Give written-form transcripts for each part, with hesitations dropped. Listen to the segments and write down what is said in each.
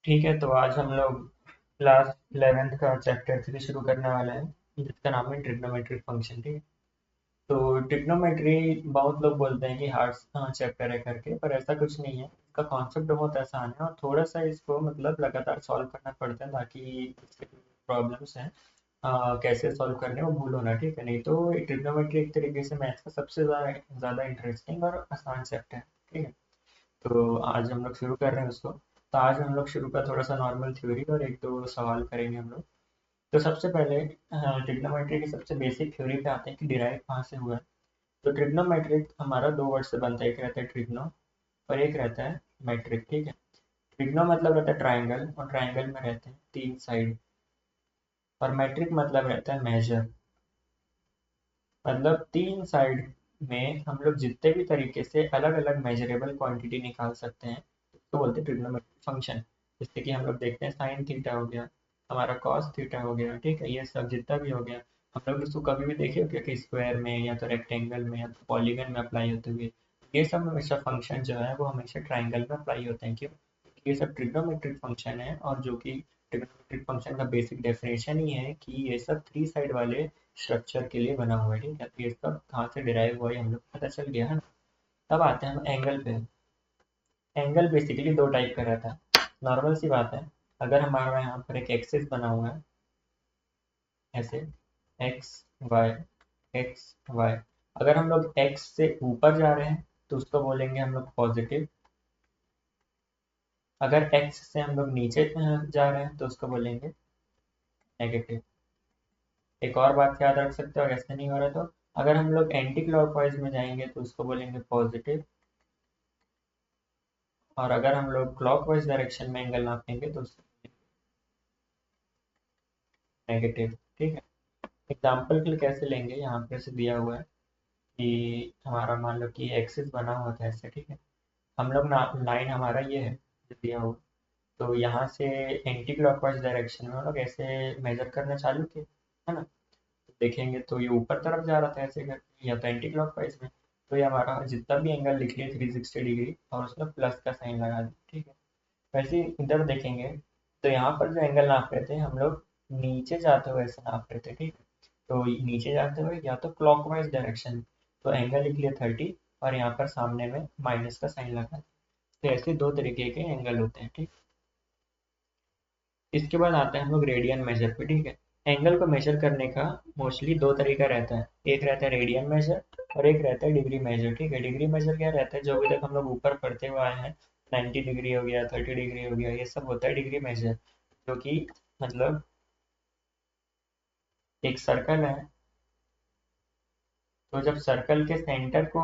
ठीक है, तो आज हम लोग क्लास 11th का चैप्टर 3 शुरू करने वाले हैं, जिसका नाम है ट्रिग्नोमेट्रिक फंक्शन। ठीक है। तो ट्रिग्नोमेट्री बहुत लोग बोलते हैं कि हार्ड चैप्टर है करके, पर ऐसा कुछ नहीं है। इसका कॉन्सेप्ट बहुत आसान है और थोड़ा सा इसको मतलब लगातार सॉल्व करना पड़ता है, ताकि इसके प्रॉब्लम्स हैं कैसे सॉल्व करने हैं, वो भूलो ना। ठीक है, नहीं तो ट्रिग्नोमेट्री एक तरीके से मैथ्स का सबसे ज़्यादा ज़्यादा इंटरेस्टिंग और आसान चैप्टर है। ठीक है। तो आज हम लोग शुरू कर रहे हैं उसको। तो आज हम लोग शुरू का थोड़ा सा नॉर्मल थ्योरी और एक दो सवाल करेंगे हम लोग। तो सबसे पहले ट्रिग्नोमेट्री की सबसे बेसिक थ्योरी पे आते हैं कि डिराइव कहाँ से हुआ है। तो ट्रिग्नोमेट्रिक हमारा दो वर्ड से बनता है, एक रहता है ट्रिग्नो और एक रहता है मेट्रिक। ठीक है। ट्रिग्नो मतलब रहता है ट्राइंगल, और ट्राइंगल में रहते हैं तीन साइड। और मेट्रिक मतलब रहता है मेजर, मतलब तीन साइड में हम लोग जितने भी तरीके से अलग अलग मेजरेबल क्वांटिटी निकाल सकते हैं, तो बोलते हैं ट्रिग्नोमेट्रिक फंक्शन। जैसे कि हम लोग देखते हैं साइन थीटा हो गया, हमारा कॉस थीटा हो गया। ठीक है, ये सब जितना भी हो गया, हम लोग इसको कभी भी देखे हो क्या कि स्क्वायर में या तो रेक्टेंगल में या तो पॉलीगन में अप्लाई होते हुए। ये सब हमेशा फंक्शन जो है वो हमेशा ट्राइंगल में अप्लाई होते हैं। क्यों? क्योंकि ये सब ट्रिग्नोमेट्रिक फंक्शन है, और जो कि ट्रिग्नोमेट्रिक फंक्शन का बेसिक डेफिनेशन ही है कि ये सब थ्री साइड वाले स्ट्रक्चर के लिए बना हुआ है। ठीक है, तो ये सब कहाँ से डिराइव हुआ है हम लोग को पता चल गया है ना। तब आते हैं हम एंगल पे। एंगल बेसिकली दो टाइप का रहता है, नॉर्मल सी बात है। अगर हमारा यहाँ पर एक एक्सिस बना हुआ है ऐसे, एक्स वाई एक्स वाई, अगर हम लोग एक्स से ऊपर जा रहे हैं तो उसको बोलेंगे हम लोग पॉजिटिव। अगर एक्स से हम लोग नीचे जा रहे हैं तो उसको बोलेंगे नेगेटिव। एक और बात याद रख सकते हो, अगर ऐसा नहीं हो रहा तो अगर हम लोग एंटी क्लॉकवाइज में जाएंगे तो उसको बोलेंगे पॉजिटिव। और अगर हम लोग क्लॉकवाइज डायरेक्शन में एंगल नापेंगे तो उसको नेगेटिव। ठीक है। एग्जाम्पल के लिए कैसे लेंगे, यहाँ पे से दिया हुआ है कि हमारा मान लो कि एक्सिस बना हुआ था ऐसे। ठीक है, हम लोग ना लाइन हमारा ये है जो दिया हुआ, तो यहाँ से एंटी क्लॉकवाइज डायरेक्शन में हम लोग ऐसे मेजर करना चालू किए, है ना। तो देखेंगे तो ये ऊपर तरफ जा रहा था ऐसे करके, या तो एंटी क्लॉकवाइज में। तो ये हमारा जितना भी एंगल लिख लिया 360 डिग्री और उसमें प्लस का साइन लगा दिया। ठीक है। वैसे ही इधर देखेंगे तो यहाँ पर जो एंगल नाप रहे थे हम लोग, नीचे जाते हुए ऐसे नाप रहे थे। ठीक है, तो नीचे जाते हुए या तो क्लॉकवाइज डायरेक्शन, तो एंगल लिख लिया 30 और यहाँ पर सामने में माइनस का साइन लगा दिया। तो ऐसे दो तरीके के एंगल होते हैं। ठीक। इसके बाद आते हैं हम लोग रेडियन मेजर पे। ठीक है। एंगल को मेजर करने का मोस्टली दो तरीका रहता है, एक रहता है रेडियन मेजर और एक रहता है डिग्री मेजर। ठीक है, डिग्री मेजर क्या रहता है, जो अभी तक हम लोग ऊपर पढ़ते हुए आए हैं, 90 डिग्री हो गया, 30 डिग्री हो गया, ये सब होता है डिग्री मेजर। जो कि मतलब एक सर्कल है, तो जब सर्कल के सेंटर को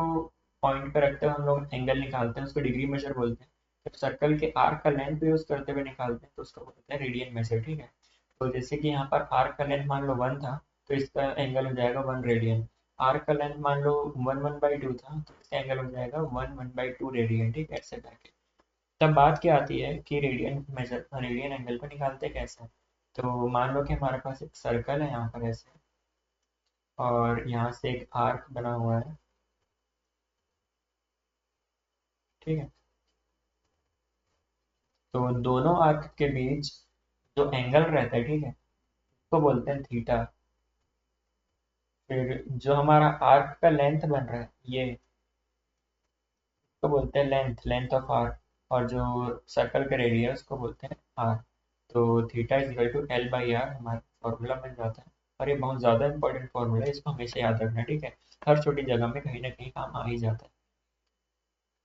पॉइंट पे रखते हुए हम लोग एंगल निकालते हैं उसको डिग्री मेजर बोलते हैं। जब सर्कल के आर्क का लेंथ यूज करते हुए निकालते हैं तो उसको बोलते हैं रेडियन मेजर। ठीक है। तो जैसे कि यहाँ पर आर्क का लेंथ मान लो 1 था, तो इसका एंगल हो जाएगा 1 रेडियन। आर्क का लेंथ मान लो 1/2 था, तो इसका एंगल हो जाएगा 1/2 रेडियन। ठीक है, ऐसे करके। तब बात क्या आती है कि रेडियन मेजर रेडियन एंगल को निकालते कैसे हैं। तो मान लो कि हमारे पास एक सर्कल है यहाँ पर ऐसे, और यहाँ से एक आर्क बना हुआ है। ठीक है, तो दोनों आर्क के बीच जो एंगल रहता है, ठीक है, उसको बोलते हैं थीटा। फिर जो हमारा आर्क का लेंथ बन रहा है ये, उसको बोलते हैं लेंथ लेंथ ऑफ आर्क। और जो सर्कल का रेडियस उसको बोलते हैं आर। तो theta is equal to L by R हमारा फॉर्मूला बन जाता है। और ये बहुत ज़्यादा इंपॉर्टेंट फॉर्मूला है, इसको हमेशा याद रखना है। ठीक है, हर छोटी जगह में कहीं ना कहीं काम आ ही जाता है।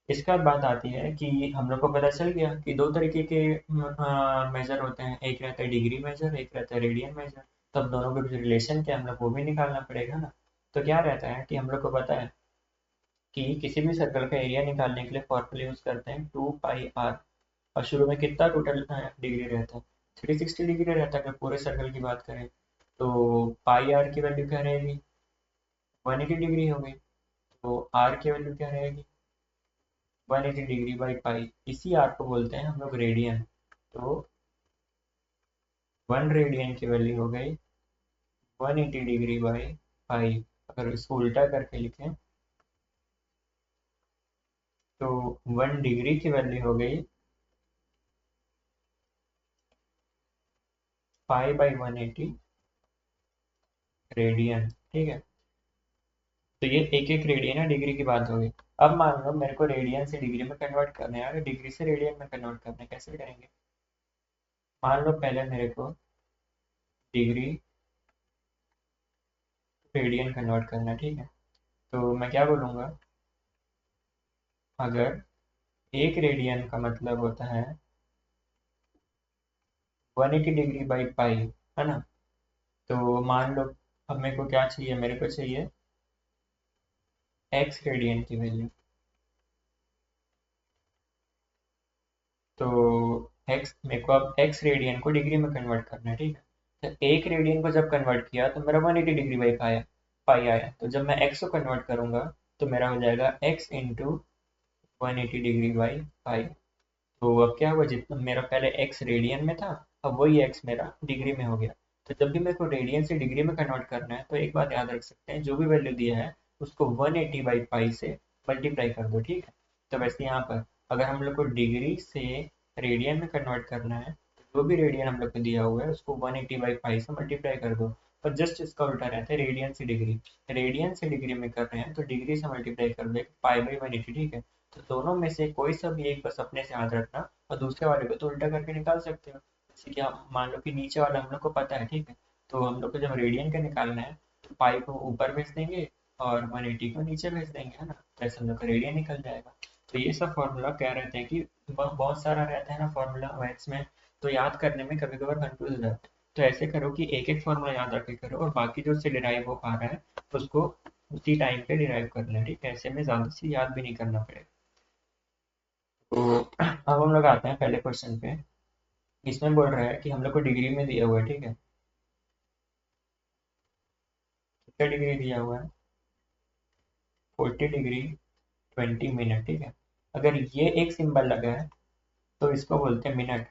इसके बाद बात आती है कि हम लोग को पता चल गया कि दो तरीके के मेजर होते हैं, एक रहता है डिग्री मेजर, एक रहता है रेडियन मेजर। तब दोनों के बीच रिलेशन क्या है, हम लोग वो भी निकालना पड़ेगा ना। तो क्या रहता है कि हम लोग को पता है कि किसी भी सर्कल का एरिया निकालने के लिए फॉर्मूला यूज करते हैं 2 पाई आर। और शुरू में कितना टोटल डिग्री रहता है, 360 डिग्री रहता है अगर पूरे सर्कल की बात करें। तो पाई आर की वैल्यू क्या रहेगी, 180 डिग्री हो गई। तो आर की वैल्यू क्या रहेगी, 180 डिग्री बाई पाई। इसी आर को बोलते हैं हम लोग रेडियन। तो 1 रेडियन की वैल्यू हो गई 180 डिग्री बाई पाई। अगर इसको उल्टा करके लिखें तो 1 डिग्री की वैल्यू हो गई पाई/180 रेडियन, ठीक है। तो ये एक एक रेडियन है, डिग्री की बात होगी। अब मान लो मेरे को रेडियन से डिग्री में कन्वर्ट करना है, अगर डिग्री से रेडियन में कन्वर्ट करना है, कैसे करेंगे? मान लो पहले मेरे को डिग्री रेडियन कन्वर्ट करना है, ठीक है। तो मैं क्या बोलूँगा, अगर एक रेडियन का मतलब होता है 180 डिग्री बाई पाई, है ना। तो मान लो अब मेरे को क्या चाहिए, मेरे को चाहिए एक्स रेडियन की वैल्यू। तो एक्स मेरे को अब एक्स रेडियन को डिग्री में कन्वर्ट करना है, ठीक है। तो एक रेडियन को जब कन्वर्ट किया तो मेरा 180 डिग्री बाई पाया पाई आया। तो जब मैं एक्स को कन्वर्ट करूंगा तो मेरा हो जाएगा x into 180 degree by pi. तो अब क्या हुआ, जितना मेरा पहले एक्स रेडियन में था, अब वही एक्स मेरा डिग्री में हो गया। तो जब भी मेरे को रेडियन से डिग्री में कन्वर्ट करना है तो एक बात याद रख सकते हैं, जो भी वैल्यू दिया है उसको 180 बाई पाई से मल्टीप्लाई कर दो, ठीक है। तो वैसे यहाँ पर अगर हम लोग को डिग्री से रेडियन में कन्वर्ट करना है तो जो भी रेडियन हम लोग को दिया हुआ है उसको 180 बाई पाई से मल्टीप्लाई कर दो। पर जस्ट इसका उल्टा रहता है, रेडियन से डिग्री में कर रहे हैं तो डिग्री से मल्टीप्लाई कर दो पाई/180, ठीक है। तो दोनों में से कोई सा भी एक बस अपने से याद रखना, और दूसरे वाले को तो उल्टा करके निकाल सकते हो। जैसे कि आप मान लो कि नीचे वाला हम लोग को पता है, ठीक है। तो हम लोग को जब रेडियन का निकालना है तो पाई को ऊपर भेज देंगे और 180 को नीचे भेज देंगे, है ना। तो ऐसे हम लोग का रेडियन निकल जाएगा। तो ये सब फॉर्मूला कह रहे थे कि बहुत सारा रहता है ना फॉर्मूला मैथ्स में, तो याद करने में कभी कभार कंफ्यूज हो जाता है। तो ऐसे करो कि एक एक फॉर्मूला याद रखे करो, और बाकी जो उससे डिराइव हो पा रहा है उसको उसी टाइम पे डिराइव कर लें, ठीक है। ऐसे में ज़्यादा से याद भी नहीं करना पड़ेगा। तो अब हम लोग आते हैं पहले क्वेश्चन पे। इसमें बोल रहा है कि हम लोग को डिग्री में दिया हुआ है, ठीक है। कितना डिग्री दिया हुआ है? 40 डिग्री 20 मिनट, ठीक है। अगर ये एक सिंबल लगा है तो इसको बोलते हैं मिनट,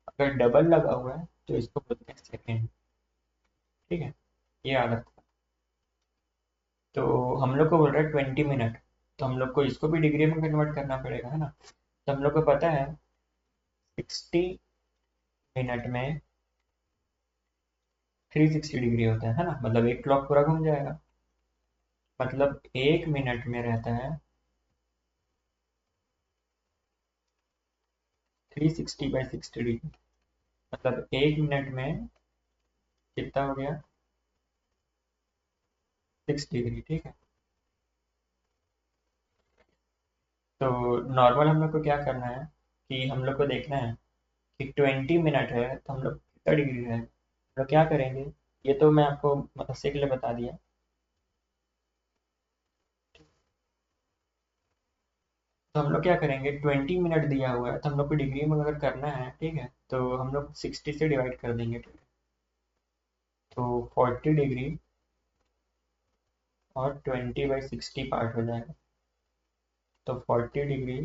अगर डबल लगा हुआ है तो इसको बोलते हैं सेकेंड, ठीक है। ये याद रखो। तो हम लोग को बोल रहा है 20 मिनट, तो हम लोग को इसको भी डिग्री में कन्वर्ट करना पड़ेगा, है ना। तो हम लोग को पता है 60 मिनट में 360 डिग्री होता है ना, मतलब एक क्लॉक पूरा घूम जाएगा। मतलब एक मिनट में रहता है 360/60 डिग्री। मतलब एक मिनट में कितना हो गया? 6 डिग्री, ठीक है। तो नॉर्मल हम लोग को क्या करना है कि हम लोग को देखना है कि 20 मिनट है तो हम लोग कितना डिग्री है, हम लोग क्या करेंगे। ये तो मैं आपको मदरसे के लिए बता दिया। तो हम लोग क्या करेंगे, 20 मिनट दिया हुआ है तो हम लोग को डिग्री में अगर करना है, ठीक है, तो हम लोग 60 से डिवाइड कर देंगे, ठीक है। तो 40 डिग्री और 20/60 पार्ट हो जाएगा। तो 40 डिग्री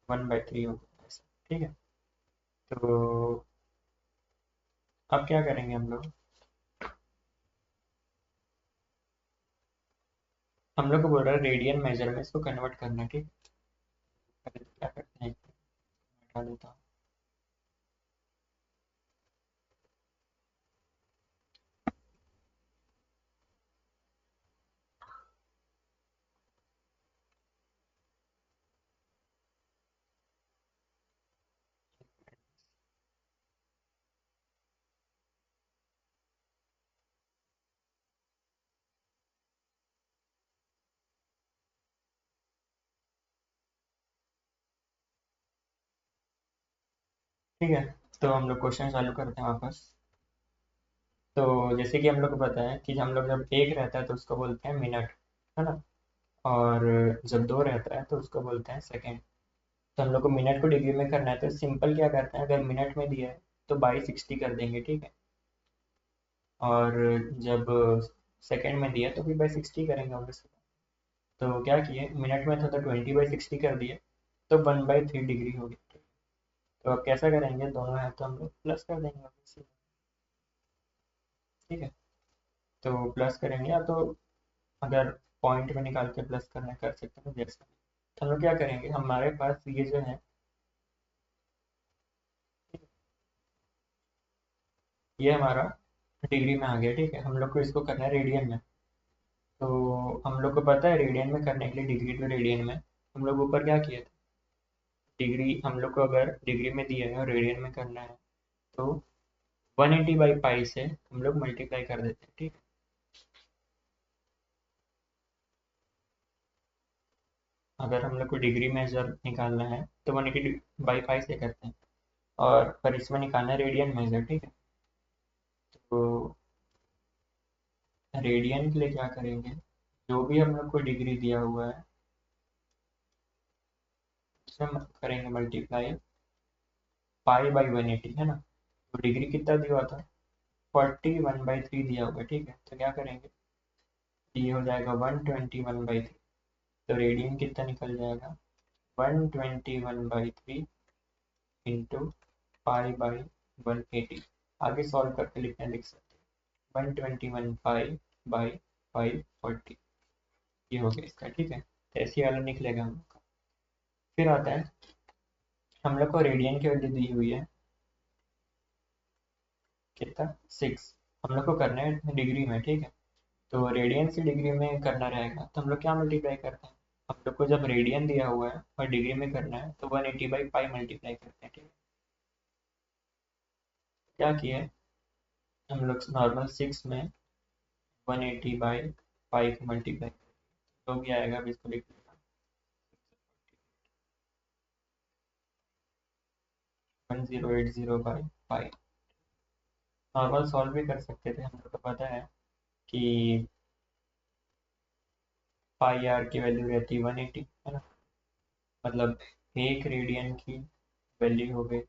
1/3 हो जाएगा ऐसा, ठीक है। तो अब क्या करेंगे हम लोग को बोल रहा है रेडियन मेजर में इसको कन्वर्ट करना है, ठीक है। पहले तो क्या करते हैं, हटा देता हूँ। ठीक है, तो हम लोग क्वेश्चन चालू करते हैं वापस। तो जैसे कि हम लोग को पता है कि हम लोग जब एक रहता है तो उसको बोलते हैं मिनट, है ना। और जब दो रहता है तो उसको बोलते हैं सेकेंड। तो हम लोग को मिनट को डिग्री में करना है तो सिंपल क्या करते हैं, अगर मिनट में दिया है तो बाई 60 कर देंगे, ठीक है। और जब सेकेंड में दिया तो भी बाई 60 करेंगे ऑब्वियसली। तो क्या किए, मिनट में था तो 20/60 कर दिए, तो 1/3 डिग्री हो गया। तो अब कैसा करेंगे, दोनों है तो हम लोग प्लस कर देंगे obviously, ठीक है। तो प्लस करेंगे, या तो अगर पॉइंट में निकाल के प्लस करना है कर सकते हैं जैसा। तो हम लोग क्या करेंगे, हमारे पास ये जो है ये हमारा डिग्री में आ गया, ठीक है। हम लोग को इसको करना है रेडियन में। तो हम लोग को पता है रेडियन में करने के लिए डिग्री टू रेडियन में हम लोग ऊपर क्या किए थे, डिग्री हम लोग को अगर डिग्री में दिया है और रेडियन में करना है तो 180/पाई से हम लोग मल्टीप्लाई कर देते हैं, ठीक है। अगर हम लोग को डिग्री मेजर निकालना है तो 180/पाई से करते हैं, और पर इसमें निकालना है रेडियन मेजर, ठीक है। तो रेडियन के लिए क्या करेंगे, जो भी हम लोग को डिग्री दिया हुआ है उसमें करेंगे मल्टीप्लाई पाई/180, है ना। तो डिग्री कितना दिया हुआ था, 41/3 दिया हुआ है, ठीक है। तो क्या करेंगे, ये हो जाएगा 121/3। तो रेडियन कितना निकल जाएगा, 121/3 इंटू पाई/180। आगे सॉल्व करके लिख सकते हैं 121 पाई/540। ये हो गया इसका, ठीक है। ऐसे वाला निकलेगा हम लोग का। फिर आता है, हम लोग को रेडियन की वैल्यू दी हुई है कितना, 6। हम लोग को करना है डिग्री में, ठीक है। तो रेडियन से डिग्री में करना रहेगा तो हम लोग क्या मल्टीप्लाई करते हैं, हम लोग को जब रेडियन दिया हुआ है और डिग्री में करना है तो 180/पाई मल्टीप्लाई करते हैं, ठीक है। क्या किया है हम लोग, नॉर्मल 6 में 180/पाई को मल्टीप्लाई तो भी आएगा, अब इसको लिख लेना 1080/पाई। नॉर्मल सॉल्व भी कर सकते थे, हम लोग को पता है कि पाई आर की वैल्यू रहती है 180, है ना। मतलब एक रेडियन की वैल्यू हो गई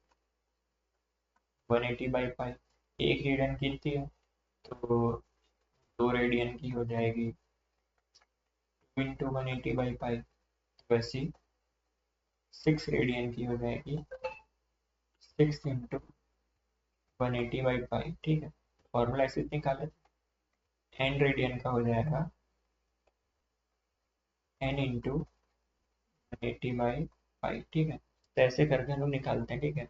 180/पाई। एक रेडियन कितनी है, तो 2 रेडियन की हो जाएगी 2 × 180/पाई। तो वैसे 6 रेडियन की हो जाएगी 6 × 180/पाई, ठीक है। फॉर्मूला ऐसे निकाले, एन रेडियन का हो जाएगा n × 180/पाई, ठीक है। तो ऐसे करके हम लोग निकालते हैं, ठीक है।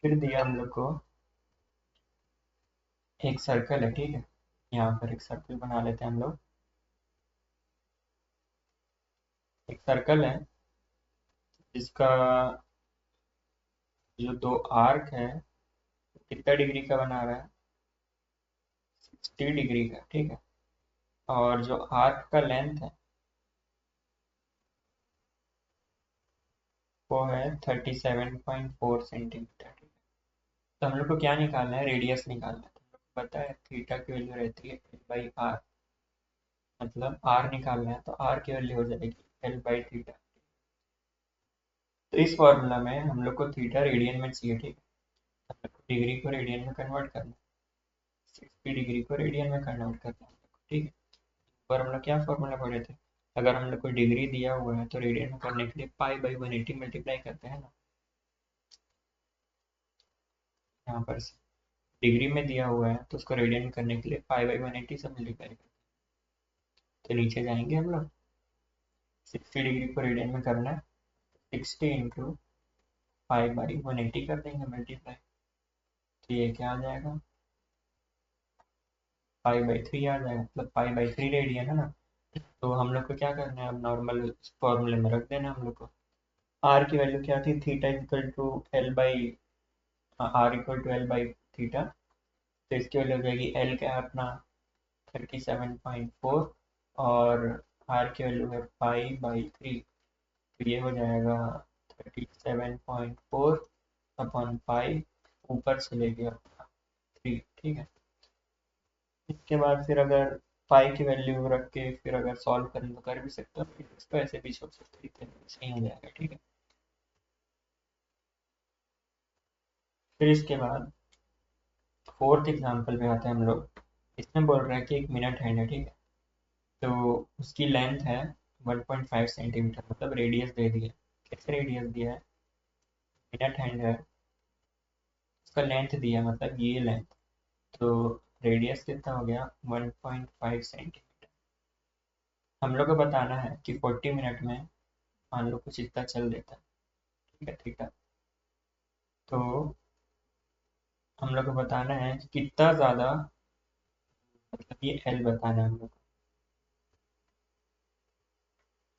फिर दिया हम लोग को एक सर्कल है, ठीक है। यहाँ पर एक सर्कल बना लेते हैं हम लोग। एक सर्कल है जिसका जो दो आर्क है कितना डिग्री का बना रहा है, 60 डिग्री का, ठीक है। और जो आर्क का लेंथ है वो है 37.4 सेंटीमीटर, ठीक है। तो हम लोग को क्या निकालना है, रेडियस निकालना है। तो हम लोग को पता है थीटा की वैल्यू रहती है L/r, मतलब r निकालना है तो r की वैल्यू हो जाएगी L/थीटा। तो इस फॉर्मूला में हम लोग को थीटा रेडियन में चाहिए, ठीक है। हम लोग को डिग्री को रेडियन में कन्वर्ट करना है, 60 डिग्री को रेडियन में कन्वर्ट करना है, ठीक है। पर हम लोग क्या फॉर्मूला पढ़े थे, अगर हम लोग को डिग्री दिया हुआ है तो रेडियन में करने के लिए पाई/180 मल्टीप्लाई करते हैं ना। यहाँ पर डिग्री में दिया हुआ है तो उसको रेडियन करने के लिए पाई/180 से मल्टीप्लाई करते हैं। तो नीचे जाएंगे हम लोग, 60 डिग्री को रेडियन में करना है, 60 × पाई/180 कर देंगे मल्टीप्लाई। तो ये क्या आ जाएगा, पाई/3 आ जाएगा, मतलब पाई/3 रेडियन, है ना। तो हम लोग को क्या करना है, अब नॉर्मल फॉर्मूले में रख देना हम लोग को। आर की वैल्यू क्या थी, theta equal to L by r = L/थीटा। तो इसकी वैल्यू हो जाएगी, एल क्या है अपना 37.4, और आर की वैल्यू है पाई/3। तो ये हो जाएगा 37.4/पाई, ऊपर से ले गया 3, ठीक है। इसके बाद फिर अगर पाई की वैल्यू रख के फिर अगर सॉल्व करें तो कर भी सकते हो, फिर इसको ऐसे भी सोच सकते हैं, सही हो जाएगा, ठीक है। फिर इसके बाद फोर्थ एग्जाम्पल पे आते हैं हम लोग। इसमें बोल रहा है कि एक मिनट हैंड है, ठीक है। तो उसकी लेंथ है 1.5 सेंटीमीटर, मतलब रेडियस दे दिया। कैसे रेडियस दिया है, मिनट हैंड है, उसका लेंथ दिया मतलब ये लेंथ। तो रेडियस कितना हो गया, 1.5 सेंटीमीटर। हम लोग को बताना है कि 40 मिनट में मान लो कुछ इतना चल देता है, ठीक है, थीटा। तो हम लोग को बताना है कि कितना ज़्यादा, मतलब ये एल बताना है हम लोग को।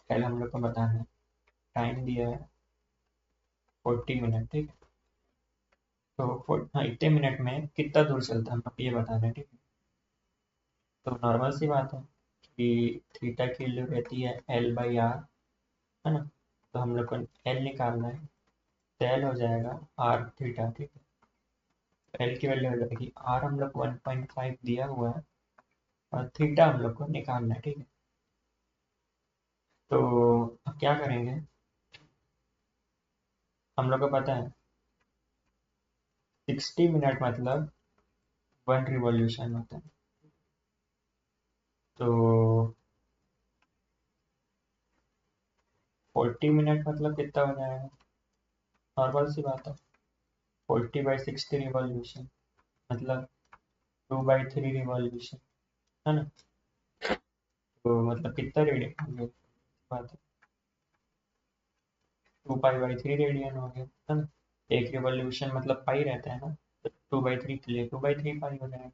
एल हम लोग को बताना है। टाइम दिया है 40 मिनट, ठीक है। तो हाँ, इतने मिनट में कितना दूर चलता है हम लोग को ये बताना है, ठीक है। तो नॉर्मल सी बात है कि थीटा की वैल्यू रहती है एल बाई आर, है ना। तो हम लोग को एल निकालना है, तो एल हो जाएगा आर थीटा, ठीक है। एल की वैल्यू हो जाएगी आर, हम लोग को 1.5 दिया हुआ है, और थीटा हम लोग को निकालना है, ठीक है। तो अब क्या करेंगे, हम लोग को पता है 60 मिनट मतलब 1 रिवॉल्यूशन होता है। तो 40 मिनट मतलब कितना हो जाएगा, नॉर्मल सी बात है, 40/60 रिवॉल्यूशन मतलब 2/3 रिवॉल्यूशन, है ना। तो मतलब कितना रेडियन हो गया, बात है 2 पाई/3 रेडियन हो गया, है ना। एक रिवॉल्यूशन मतलब पाई रहता है ना, तो 2/3 के लिए 2/3 पाई हो जाएगा।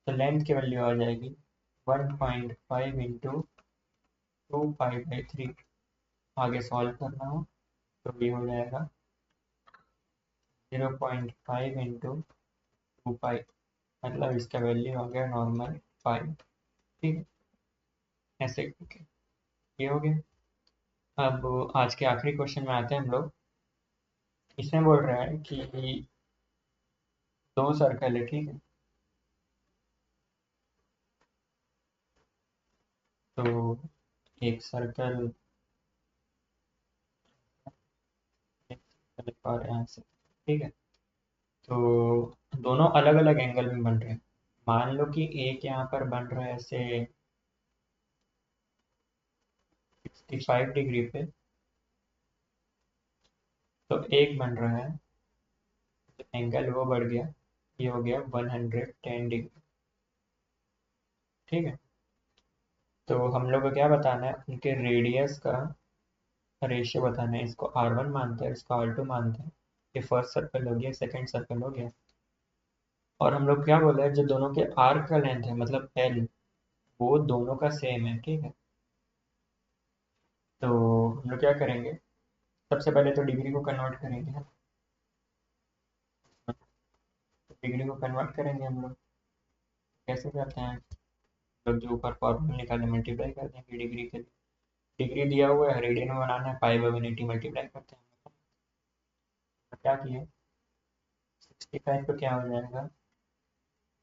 तो लेंथ की वैल्यू आ जाएगी 1.5 × 2 पाई/3। आगे सॉल्व करना हो तो ये हो जाएगा 0.5 × 2 पाई, मतलब इसका वैल्यू हो गया नॉर्मल 5, ठीक है। ऐसे करके ये हो गया। अब आज के आखिरी क्वेश्चन में आते हैं हम लोग। इसमें बोल रहा है कि दो सर्कल है, ठीक है। तो एक सर्कल, एक सर्कल और यहाँ से, ठीक है। तो दोनों अलग अलग एंगल में बन रहे हैं। मान लो कि एक यहाँ पर बन रहा है ऐसे 65 डिग्री पे, तो एक बन रहा है, तो एंगल वो बढ़ गया, ये हो गया 110 डिग्री, ठीक है। तो हम लोग को क्या बताना है, उनके रेडियस का रेशियो बताना है। इसको R1 मानते हैं, इसको R2 मानते हैं। ये फर्स्ट सर्कल हो गया, सेकंड सर्कल हो गया। और हम लोग क्या बोले, जो दोनों के आर्क का लेंथ है मतलब L, वो दोनों का सेम है, ठीक है। तो हम लोग क्या करेंगे, सबसे पहले तो डिग्री को कन्वर्ट करेंगे, है ना। डिग्री को कन्वर्ट करेंगे हम लोग, कैसे करते हैं, लोग जो ऊपर फॉर्मूला निकाले मल्टीप्लाई कर देंगे डिग्री के लिए। डिग्री दिया हुआ है, रेडियन में बनाना है, पाई/180 मल्टीप्लाई करते हैं। तो क्या किए, 65 पे क्या हो जाएगा,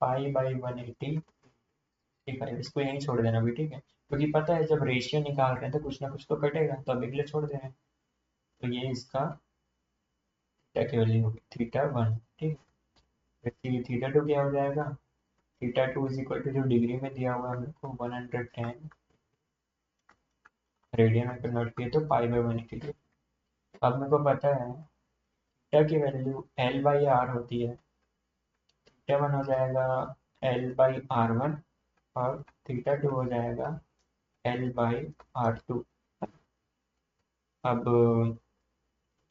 पाई/180 65, इसको यहीं छोड़ देना भी, ठीक है। क्योंकि पता है जब रेशियो निकाल रहे हैं तो कुछ ना कुछ तो कटेगा, तो अभी के लिए छोड़ दे रहे हैं। तो ये इसका थीटा की वैल्यू होगी थीटा 1, ठीक है। फिर थीटा 2 क्या हो जाएगा, थीटा 2 इज इक्वल टू जो डिग्री में दिया हुआ है हम लोग को 110, रेडियन में कन्वर्ट किए तो पाई/180। अब मेरे को पता है थीटा की वैल्यू L/R होती है। थीटा 1 हो जाएगा L/R1, और थीटा 2 हो जाएगा L/R2। अब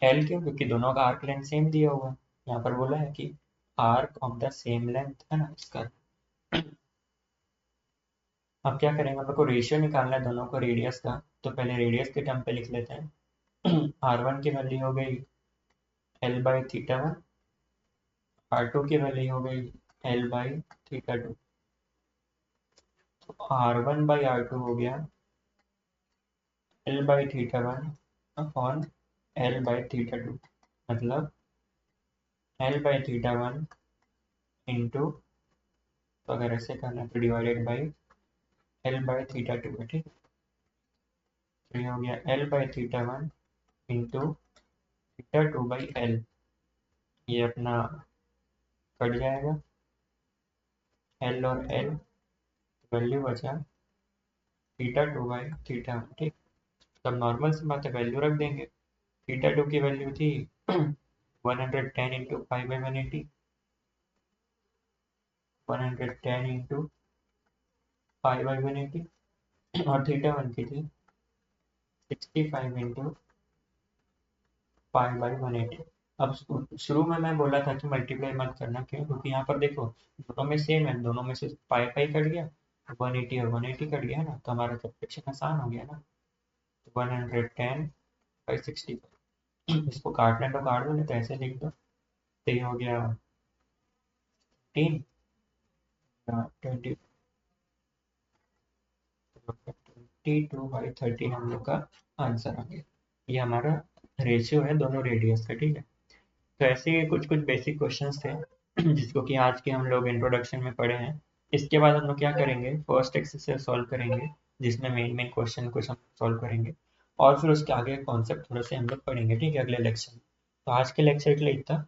एल क्यों, क्योंकि दोनों का आर्क लेंथ सेम दिया हुआ है। यहाँ पर बोला है कि arc of the same length, है ना इसका। अब क्या करेंगे, हम लोग को रेशियो निकालना है दोनों को रेडियस का। तो पहले रेडियस के टर्म पे लिख लेते हैं। R1 की वैल्यू हो गई L/θ1, R2 की वैल्यू हो गई L/θ2। तो R1/R2 हो गया L/θ1 अपॉन L/θ2, मतलब L/θ1 इंटू, तो अगर ऐसे करना है तो डिवाइडेड बाई L/θ2 है, ठीक है। तो ये हो गया L/θ1 इंटू θ2/L, ये अपना कट जाएगा L और L, वैल्यू बचा θ2/θ1, ठीक। तब नॉर्मल सी बात है, वैल्यू रख देंगे। θ2 की वैल्यू थी 110 इंटू पाई/180, 110 इंटू पाई/180, और θ1 की थी 65 इंटू पाई/180। अब शुरू में मैं बोला था कि मल्टीप्लाई मत करना, क्यों? क्योंकि यहाँ पर देखो दोनों में सेम है, दोनों में से पाई पाई कट गया, 180 और 180 कट गया ना, तो हमारा सब्ट्रैक्शन आसान हो गया ना। तो 110 बाई 60, इसको काटना है तो काट दो, नहीं तो ऐसे लिख दो। तो ये हो गया 15, 20, 22/13 हम लोग का आंसर आ गया। ये हमारा रेशियो है दोनों रेडियस का, ठीक है। तो ऐसे ही कुछ कुछ बेसिक क्वेश्चंस थे जिसको कि आज के हम लोग इंट्रोडक्शन में पढ़े हैं। इसके बाद हम लोग क्या करेंगे, फर्स्ट एक्सरसाइज सॉल्व करेंगे, जिसमें मेन मेन क्वेश्चन कुछ हम सॉल्व करेंगे, और फिर उसके आगे कॉन्सेप्ट थोड़े से हम लोग पढ़ेंगे, ठीक है, अगले लेक्चर में। तो आज के लेक्चर के लिए इतना।